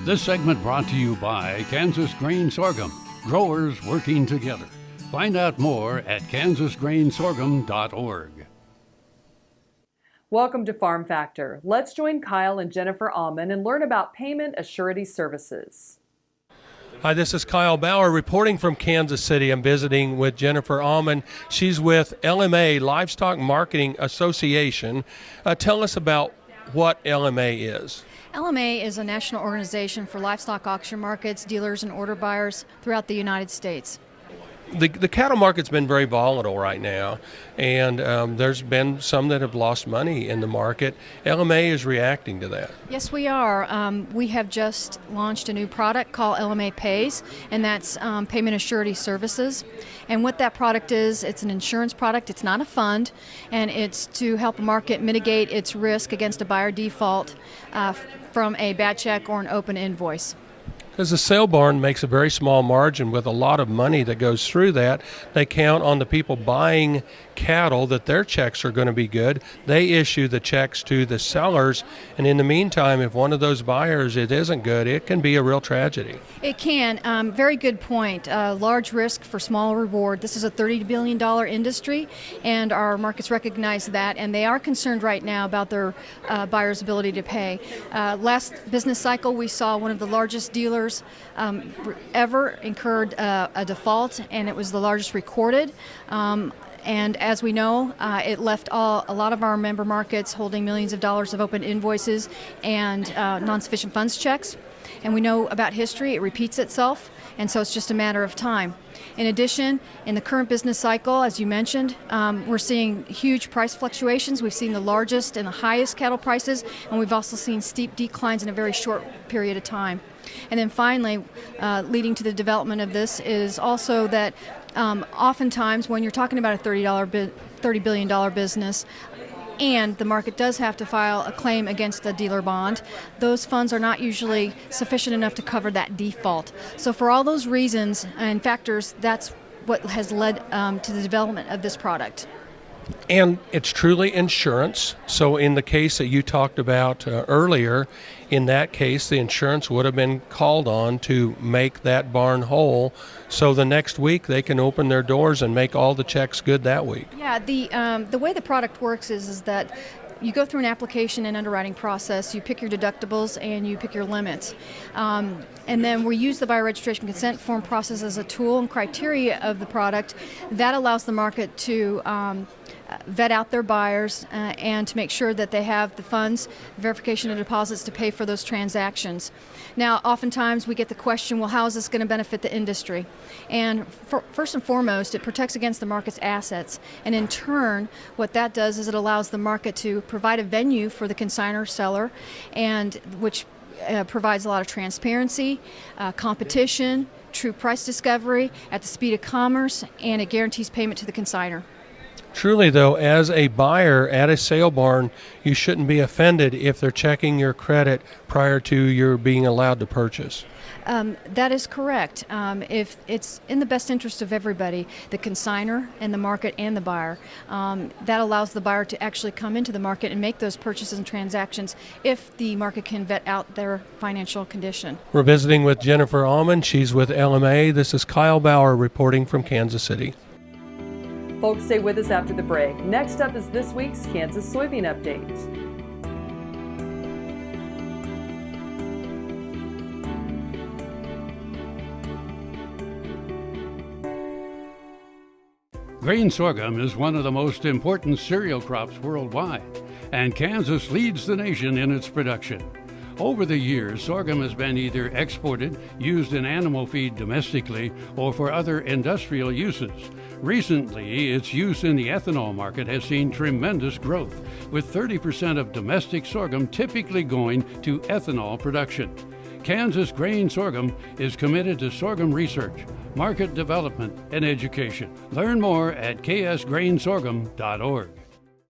This segment brought to you by Kansas Grain Sorghum, growers working together. Find out more at kansasgrainsorghum.org. Welcome to Farm Factor. Let's join Kyle and Jennifer Aiman and learn about Payment Assurity Services. Hi, this is Kyle Bauer reporting from Kansas City. I'm visiting with Jennifer Aiman. She's with LMA, Livestock Marketing Association. Tell us about what LMA is. LMA is a national organization for livestock auction markets, dealers, and order buyers throughout the United States. The cattle market's been very volatile right now, and there's been some that have lost money in the market. LMA is reacting to that. Yes, we are. We have just launched a new product called LMA PAYS, and that's Payment Assurity Services. And what that product is, it's an insurance product. It's not a fund, and it's to help a market mitigate its risk against a buyer default from a bad check or an open invoice. Because the sale barn makes a very small margin with a lot of money that goes through that. They count on the people buying cattle that their checks are going to be good. They issue the checks to the sellers, and in the meantime, if one of those buyers it isn't good, it can be a real tragedy. It can. Very good point. Large risk for small reward. This is a $30 billion industry, and our markets recognize that, and they are concerned right now about their buyers' ability to pay. Last business cycle, we saw one of the largest dealers ever incurred a default, and it was the largest recorded. And as we know, it left a lot of our member markets holding millions of dollars of open invoices and non-sufficient funds checks. And we know about history, it repeats itself, and so it's just a matter of time. In addition, in the current business cycle, as you mentioned, we're seeing huge price fluctuations. We've seen the largest and the highest cattle prices, and we've also seen steep declines in a very short period of time. And then finally, leading to the development of this is also that oftentimes when you're talking about a $30 billion business, and the market does have to file a claim against a dealer bond, those funds are not usually sufficient enough to cover that default. So for all those reasons and factors, that's what has led to the development of this product. And it's truly insurance. So in the case that you talked about earlier, in that case, the insurance would have been called on to make that barn whole. So the next week they can open their doors and make all the checks good that week. Yeah, the way the product works is that you go through an application and underwriting process, you pick your deductibles and you pick your limits. And then we use the buyer registration consent form process as a tool and criteria of the product. That allows the market to vet out their buyers and to make sure that they have the funds, verification of deposits to pay for those transactions. Now, oftentimes we get the question, well, how is this going to benefit the industry? And first and foremost, it protects against the market's assets. And in turn, what that does is it allows the market to provide a venue for the consignor seller, and which provides a lot of transparency, competition, true price discovery at the speed of commerce, and it guarantees payment to the consignor. Truly, though, as a buyer at a sale barn, you shouldn't be offended if they're checking your credit prior to your being allowed to purchase. That is correct. If it's in the best interest of everybody, the consignor and the market and the buyer, that allows the buyer to actually come into the market and make those purchases and transactions if the market can vet out their financial condition. We're visiting with Jennifer Aiman. She's with LMA. This is Kyle Bauer reporting from Kansas City. Folks, stay with us after the break. Next up is this week's Kansas Soybean Update. Grain sorghum is one of the most important cereal crops worldwide, and Kansas leads the nation in its production. Over the years, sorghum has been either exported, used in animal feed domestically, or for other industrial uses. Recently, its use in the ethanol market has seen tremendous growth, with 30% of domestic sorghum typically going to ethanol production. Kansas Grain Sorghum is committed to sorghum research, market development, and education. Learn more at ksgrainsorghum.org.